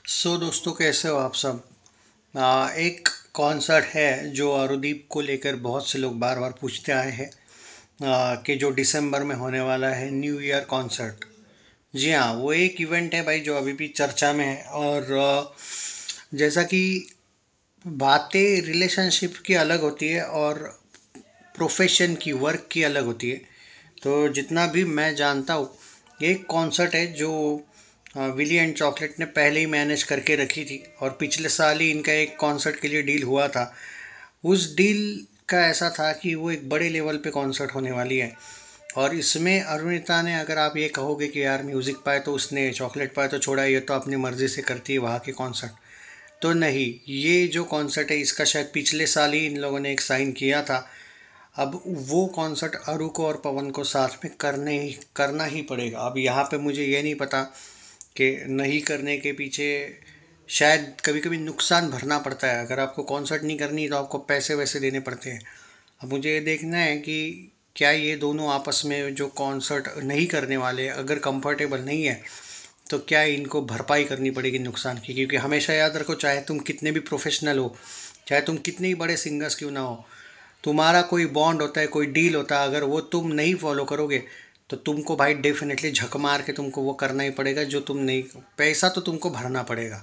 दोस्तों, कैसे हो आप सब। एक कॉन्सर्ट है जो अरुदीप को लेकर बहुत से लोग बार बार पूछते आए हैं कि जो दिसंबर में होने वाला है न्यू ईयर कॉन्सर्ट। जी हाँ, वो एक इवेंट है भाई जो अभी भी चर्चा में है। और जैसा कि बातें रिलेशनशिप की अलग होती है और प्रोफेशन की, वर्क की अलग होती है। तो जितना भी मैं जानता हूँ, एक कॉन्सर्ट है जो विली एंड चॉकलेट ने पहले ही मैनेज करके रखी थी और पिछले साल ही इनका एक कॉन्सर्ट के लिए डील हुआ था। उस डील का ऐसा था कि वो एक बड़े लेवल पे कॉन्सर्ट होने वाली है। और इसमें अरुणिता ने, अगर आप ये कहोगे कि यार म्यूज़िक पाए तो उसने, चॉकलेट पाए तो छोड़ा, ये तो अपनी मर्ज़ी से करती है वहाँ के कॉन्सर्ट, तो नहीं। ये जो कॉन्सर्ट है इसका शायद पिछले साल ही इन लोगों ने एक साइन किया था। अब वो कॉन्सर्ट अरु को और पवन को साथ में करना ही पड़ेगा। अब यहाँ पे मुझे ये नहीं पता कि नहीं करने के पीछे शायद कभी कभी नुकसान भरना पड़ता है। अगर आपको कॉन्सर्ट नहीं करनी तो आपको पैसे वैसे देने पड़ते हैं। अब मुझे ये देखना है कि क्या ये दोनों आपस में जो कॉन्सर्ट नहीं करने वाले, अगर कंफर्टेबल नहीं है तो क्या इनको भरपाई करनी पड़ेगी नुकसान की। क्योंकि हमेशा याद रखो, चाहे तुम कितने भी प्रोफेशनल हो, चाहे तुम कितने ही बड़े सिंगर्स क्यों ना हो, तुम्हारा कोई बॉन्ड होता है, कोई डील होता है। अगर वो तुम नहीं फॉलो करोगे तो तुमको भाई डेफिनेटली झक मार के तुमको वो करना ही पड़ेगा जो तुम नहीं, पैसा तो तुमको भरना पड़ेगा।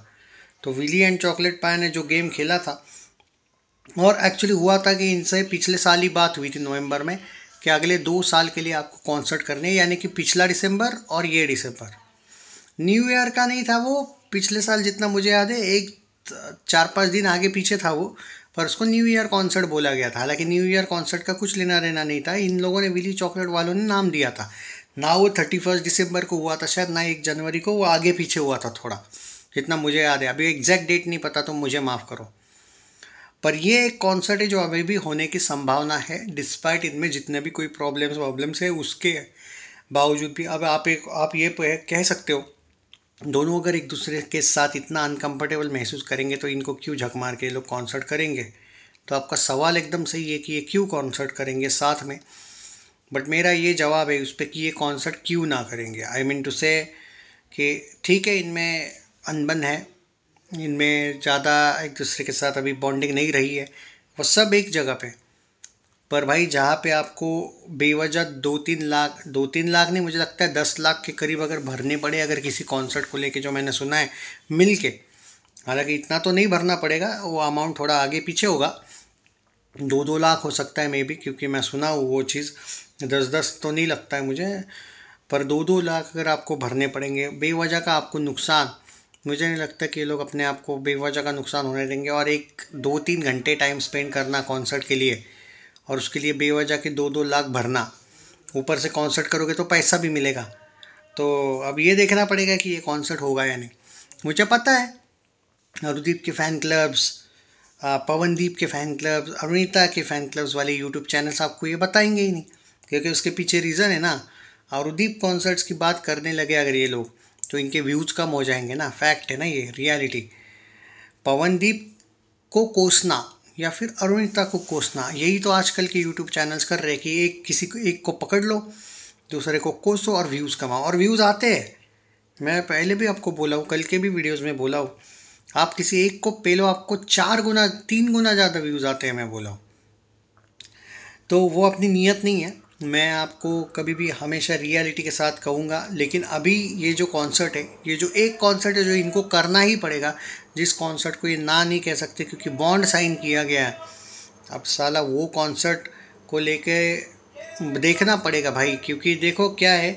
तो विली एंड चॉकलेट पाए ने जो गेम खेला था, और एक्चुअली हुआ था कि इनसे पिछले साल ही बात हुई थी नवंबर में कि अगले 2 साल के लिए आपको कॉन्सर्ट करने हैं, यानी कि पिछला दिसंबर और ये दिसंबर। न्यू ईयर का नहीं था वो, पिछले साल जितना मुझे याद है एक 4-5 दिन आगे पीछे था वो, पर उसको न्यू ईयर कॉन्सर्ट बोला गया था। हालांकि न्यू ईयर कॉन्सर्ट का कुछ लेना देना नहीं था, इन लोगों ने, विली चॉकलेट वालों ने नाम दिया था ना। वो 31 दिसंबर को हुआ था शायद, ना 1 जनवरी को, वो आगे पीछे हुआ था थोड़ा, जितना मुझे याद है। अभी एग्जैक्ट डेट नहीं पता तो मुझे माफ़ करो। पर ये एक कॉन्सर्ट है जो अभी भी होने की संभावना है, डिस्पाइट इनमें जितने भी कोई प्रॉब्लम्स है उसके बावजूद भी। अब आप ये कह सकते हो, दोनों अगर एक दूसरे के साथ इतना अनकंफर्टेबल महसूस करेंगे तो इनको क्यों झक मार के ये लोग कॉन्सर्ट करेंगे। तो आपका सवाल एकदम सही है कि ये क्यों कॉन्सर्ट करेंगे साथ में। बट मेरा ये जवाब है उस पर कि ये कॉन्सर्ट क्यों ना करेंगे। आई मीन टू से कि ठीक है, इनमें अनबन है, इनमें ज़्यादा एक दूसरे के साथ अभी बॉन्डिंग नहीं रही है, वो सब एक जगह पे। पर भाई जहाँ पे आपको बेवजह 2-3 लाख, 2-3 लाख नहीं, मुझे लगता है 10 लाख के करीब अगर भरने पड़े, अगर किसी कॉन्सर्ट को लेके, जो मैंने सुना है मिल के। हालांकि इतना तो नहीं भरना पड़ेगा, वो अमाउंट थोड़ा आगे पीछे होगा, 2-2 लाख हो सकता है मे बी, क्योंकि मैं सुना हूँ वो चीज़। 10-10 तो नहीं लगता है मुझे, पर 2-2 लाख अगर आपको भरने पड़ेंगे बेवजह का आपको नुकसान, मुझे नहीं लगता कि ये लोग अपने आप को बेवजह का नुकसान होने देंगे। और एक 2-3 घंटे टाइम स्पेंड करना कॉन्सर्ट के लिए, और उसके लिए बेवजह के 2-2 लाख भरना, ऊपर से कॉन्सर्ट करोगे तो पैसा भी मिलेगा। तो अब ये देखना पड़ेगा कि ये कॉन्सर्ट होगा या नहीं। मुझे पता है अरुदीप के फ़ैन क्लब्स, पवनदीप के फ़ैन क्लब्स, अरुणिता के फ़ैन क्लब्स वाले यूट्यूब चैनल्स आपको ये बताएंगे ही नहीं, क्योंकि उसके पीछे रीज़न है ना। अरुदीप कॉन्सर्ट्स की बात करने लगे अगर ये लोग तो इनके व्यूज़ कम हो जाएंगे ना, फैक्ट है ना ये, रियलिटी। पवनदीप को कोसना या फिर अरुणिता को कोसना, यही तो आजकल के यूट्यूब चैनल्स कर रहे हैं कि एक को पकड़ लो, दूसरे को कोसो और व्यूज़ कमाओ। और व्यूज़ आते हैं, मैं पहले भी आपको बोला हूँ, कल के भी वीडियोस में बोला हूँ। आप किसी एक को पेलो, आपको 4 गुना 3 गुना ज़्यादा व्यूज़ आते हैं, मैं बोला हूँ। तो वो अपनी नीयत नहीं है। मैं आपको कभी भी हमेशा रियलिटी के साथ कहूँगा। लेकिन अभी ये जो कॉन्सर्ट है, ये जो एक कॉन्सर्ट है जो इनको करना ही पड़ेगा, जिस कॉन्सर्ट को ये ना नहीं कह सकते क्योंकि बॉन्ड साइन किया गया है। अब साला वो कॉन्सर्ट को लेके देखना पड़ेगा भाई, क्योंकि देखो क्या है,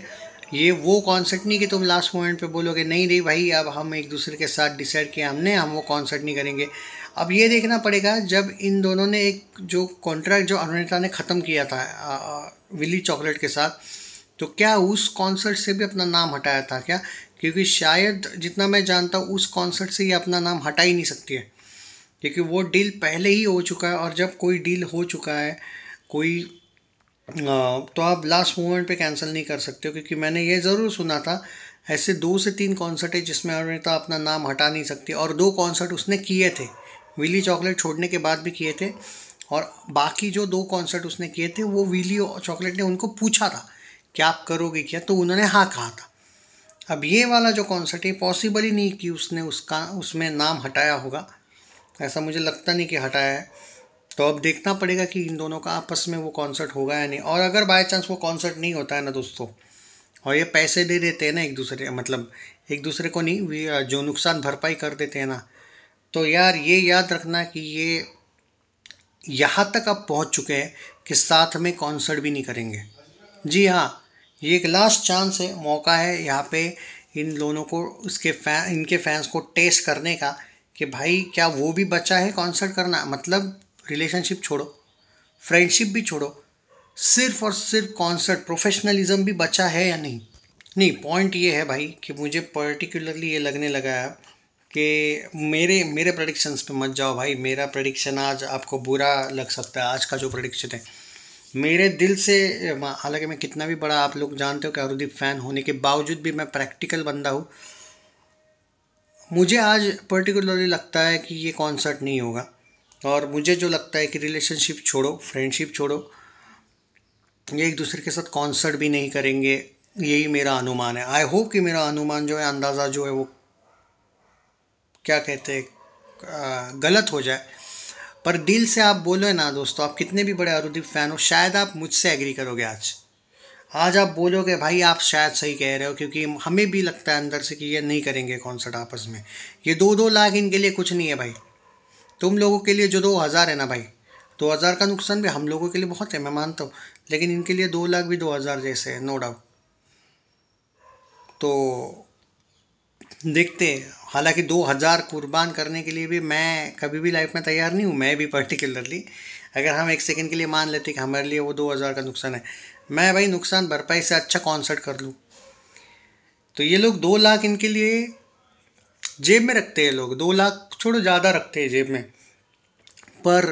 ये वो कॉन्सर्ट नहीं कि तुम लास्ट मोमेंट पे बोलोगे नहीं नहीं भाई अब हम एक दूसरे के साथ डिसाइड किया हमने, हम वो कॉन्सर्ट नहीं करेंगे। अब ये देखना पड़ेगा जब इन दोनों ने एक जो कॉन्ट्रैक्ट जो अरुणिता ने ख़त्म किया था विली चॉकलेट के साथ, तो क्या उस कॉन्सर्ट से भी अपना नाम हटाया था क्या? क्योंकि शायद जितना मैं जानता हूँ उस कॉन्सर्ट से ये अपना नाम हटा ही नहीं सकती है, क्योंकि वो डील पहले ही हो चुका है। और जब कोई डील हो चुका है, कोई तो आप लास्ट मोमेंट पे कैंसिल नहीं कर सकते हो। क्योंकि मैंने ये ज़रूर सुना था ऐसे 2 से 3 कॉन्सर्ट है जिसमें अरुणिता अपना नाम हटा नहीं सकती, और 2 कॉन्सर्ट उसने किए थे, विली चॉकलेट छोड़ने के बाद भी किए थे। और बाकी जो 2 कॉन्सर्ट उसने किए थे वो विली और चॉकलेट ने उनको पूछा था कि आप करोगे क्या, तो उन्होंने हाँ कहा था। अब ये वाला जो कॉन्सर्ट है पॉसिबल ही नहीं कि उसने उसमें नाम हटाया होगा, ऐसा मुझे लगता नहीं कि हटाया है। तो अब देखना पड़ेगा कि इन दोनों का आपस में वो कॉन्सर्ट होगा या नहीं। और अगर बाय चांस वो कॉन्सर्ट नहीं होता है ना दोस्तों, और ये पैसे दे देते हैं ना एक दूसरे, मतलब एक दूसरे को नहीं, जो नुकसान भरपाई कर देते हैं ना, तो यार ये याद रखना कि ये यहाँ तक अब पहुँच चुके हैं कि साथ में कॉन्सर्ट भी नहीं करेंगे। जी हाँ, ये एक लास्ट चांस है, मौका है यहाँ पे इन दोनों को, इनके फैंस को टेस्ट करने का कि भाई क्या वो भी बचा है कॉन्सर्ट करना। मतलब रिलेशनशिप छोड़ो, फ्रेंडशिप भी छोड़ो, सिर्फ और सिर्फ कॉन्सर्ट, प्रोफेशनलिज्म भी बचा है या नहीं। नहीं, पॉइंट ये है भाई कि मुझे पर्टिकुलरली ये लगने लगा है कि मेरे मेरे प्रेडिक्शंस पे मत जाओ भाई। मेरा प्रेडिक्शन आज आपको बुरा लग सकता है, आज का जो प्रेडिक्शन है मेरे दिल से, हालांकि मैं कितना भी बड़ा, आप लोग जानते हो कि अरुदीप फ़ैन होने के बावजूद भी मैं प्रैक्टिकल बंदा हूँ। मुझे आज पर्टिकुलरली लगता है कि ये कॉन्सर्ट नहीं होगा। और मुझे जो लगता है कि रिलेशनशिप छोड़ो, फ्रेंडशिप छोड़ो, ये एक दूसरे के साथ कॉन्सर्ट भी नहीं करेंगे, यही मेरा अनुमान है। आई होप कि मेरा अनुमान जो है, अंदाज़ा जो है वो क्या कहते हैं, गलत हो जाए। पर दिल से आप बोलो ना दोस्तों, आप कितने भी बड़े अरुदीप फ़ैन हो, शायद आप मुझसे एग्री करोगे आज। आज आप बोलोगे भाई आप शायद सही कह रहे हो, क्योंकि हमें भी लगता है अंदर से कि ये नहीं करेंगे कॉन्सर्ट आपस में। ये 2-2 लाख इनके लिए कुछ नहीं है भाई। तुम लोगों के लिए जो 2,000 है ना भाई, 2,000 का नुकसान भी हम लोगों के लिए बहुत है, मैं मानता हूँ। लेकिन इनके लिए 2 लाख भी 2,000 जैसे है, नो डाउट। तो देखते हैं। हालांकि 2,000 कुर्बान करने के लिए भी मैं कभी भी लाइफ में तैयार नहीं हूँ, मैं भी पर्टिकुलरली। अगर हम एक सेकंड के लिए मान लेते कि हमारे लिए वो 2,000 का नुकसान है, मैं भाई नुकसान भरपाई से अच्छा कॉन्सर्ट कर लूँ। तो ये लोग 2 लाख इनके लिए जेब में रखते हैं, लोग 2 लाख छोड़ो ज़्यादा रखते हैं जेब में। पर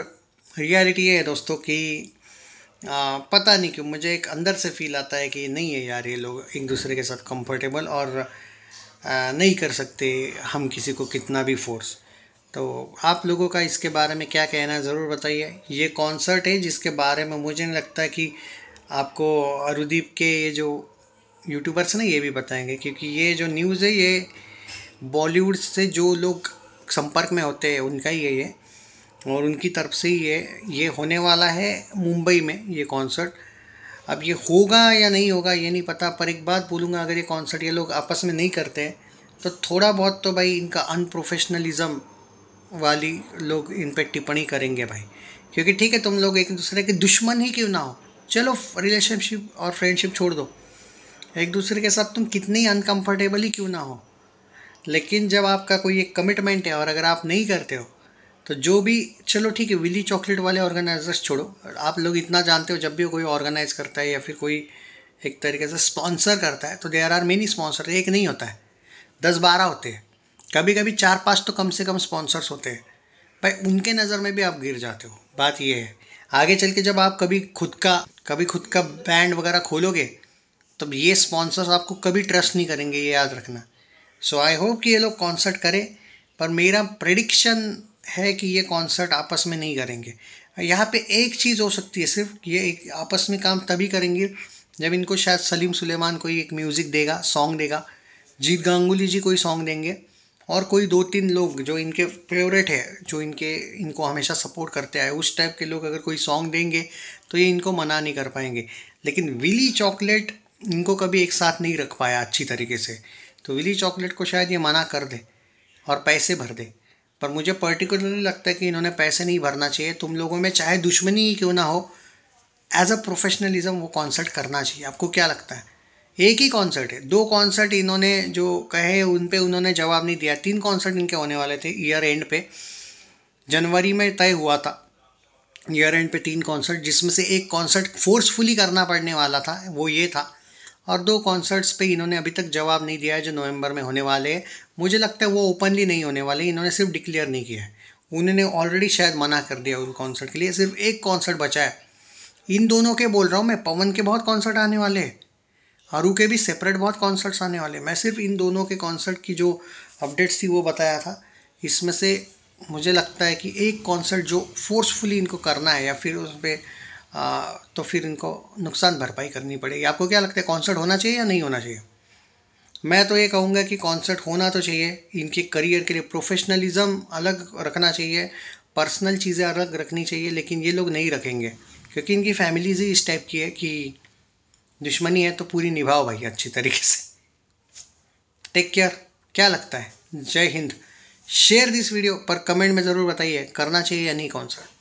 रियलिटी ये है दोस्तों कि पता नहीं क्यों मुझे एक अंदर से फील आता है कि नहीं है यार, ये लोग एक दूसरे के साथ कंफर्टेबल और नहीं कर सकते हम किसी को कितना भी फोर्स। तो आप लोगों का इसके बारे में क्या कहना है ज़रूर बताइए। ये कॉन्सर्ट है जिसके बारे में मुझे नहीं लगता कि आपको अरुदीप के ये जो यूट्यूबर्स ना ये भी बताएंगे, क्योंकि ये जो न्यूज़ है ये बॉलीवुड से जो लोग संपर्क में होते हैं उनका ही है ये, और उनकी तरफ से ही ये होने वाला है मुंबई में ये कॉन्सर्ट। अब ये होगा या नहीं होगा ये नहीं पता, पर एक बात बोलूँगा, अगर ये कॉन्सर्ट ये लोग आपस में नहीं करते हैं तो थोड़ा बहुत तो भाई इनका अनप्रोफेशनलिज्म वाली लोग इन पर टिप्पणी करेंगे भाई। क्योंकि ठीक है, तुम लोग एक दूसरे के दुश्मन ही क्यों ना हो, चलो रिलेशनशिप और फ्रेंडशिप छोड़ दो, एक दूसरे के साथ तुम कितने ही अनकंफर्टेबल ही क्यों ना हो, लेकिन जब आपका कोई एक कमिटमेंट है और अगर आप नहीं करते हो तो जो भी, चलो ठीक है, विली चॉकलेट वाले ऑर्गेनाइजर्स छोड़ो, आप लोग इतना जानते हो जब भी कोई ऑर्गेनाइज करता है या फिर कोई एक तरीके से स्पॉन्सर करता है तो देयर आर मेनी स्पॉन्सर, एक नहीं होता है, 10-12 होते हैं, कभी कभी 4-5 तो कम से कम स्पॉन्सर्स होते हैं भाई। उनके नज़र में भी आप गिर जाते हो। बात ये है, आगे चल के जब आप कभी खुद का बैंड वगैरह खोलोगे तब ये स्पॉन्सर्स आपको कभी ट्रस्ट नहीं करेंगे, ये याद रखना। सो आई होप कि ये लोग कॉन्सर्ट करें, पर मेरा प्रेडिक्शन है कि ये कॉन्सर्ट आपस में नहीं करेंगे। यहाँ पे एक चीज़ हो सकती है सिर्फ, ये एक आपस में काम तभी करेंगे जब इनको शायद सलीम सुलेमान कोई एक म्यूज़िक देगा, सॉन्ग देगा, जीत गांगुली जी कोई सॉन्ग देंगे, और कोई 2-3 लोग जो इनके फेवरेट है, जो इनको हमेशा सपोर्ट करते आए, उस टाइप के लोग अगर कोई सॉन्ग देंगे तो ये इनको मना नहीं कर पाएंगे। लेकिन विली चॉकलेट इनको कभी एक साथ नहीं रख पाया अच्छी तरीके से, तो विली चॉकलेट को शायद ये मना कर दे और पैसे भर दे। पर मुझे पर्टिकुलरली लगता है कि इन्होंने पैसे नहीं भरना चाहिए। तुम लोगों में चाहे दुश्मनी ही क्यों ना हो, एज अ प्रोफेशनलिज्म वो कॉन्सर्ट करना चाहिए। आपको क्या लगता है? एक ही कॉन्सर्ट है, 2 कॉन्सर्ट इन्होंने जो कहे उन पे उन्होंने जवाब नहीं दिया। 3 कॉन्सर्ट इनके होने वाले थे ईयर एंड पे, जनवरी में तय हुआ था ईयर एंड पे 3 कॉन्सर्ट, जिसमें से एक कॉन्सर्ट फोर्सफुली करना पड़ने वाला था, वो ये था। और 2 कॉन्सर्ट्स पे इन्होंने अभी तक जवाब नहीं दिया है जो नवंबर में होने वाले हैं। मुझे लगता है वो ओपनली नहीं होने वाले, इन्होंने सिर्फ डिक्लेयर नहीं किया है, उन्होंने ऑलरेडी शायद मना कर दिया उस कॉन्सर्ट के लिए। सिर्फ एक कॉन्सर्ट बचा है, इन दोनों के बोल रहा हूँ मैं। पवन के बहुत कॉन्सर्ट आने वाले हैं, आरू के भी सेपरेट बहुत कॉन्सर्ट्स आने वाले हैं। मैं सिर्फ इन दोनों के कॉन्सर्ट की जो अपडेट्स थी वो बताया था। इसमें से मुझे लगता है कि एक कॉन्सर्ट जो फोर्सफुली इनको करना है या फिर उस पर तो फिर इनको नुकसान भरपाई करनी पड़ेगी। आपको क्या लगता है, कॉन्सर्ट होना चाहिए या नहीं होना चाहिए? मैं तो ये कहूँगा कि कॉन्सर्ट होना तो चाहिए, इनके करियर के लिए प्रोफेशनलिज्म अलग रखना चाहिए, पर्सनल चीज़ें अलग रखनी चाहिए, लेकिन ये लोग नहीं रखेंगे क्योंकि इनकी फैमिलीज ही इस टाइप की है कि दुश्मनी है तो पूरी निभाओ भाई अच्छी तरीके से। Take care. क्या लगता है? जय हिंद। शेयर दिस वीडियो, पर कमेंट में ज़रूर बताइए करना चाहिए या नहीं कॉन्सर्ट।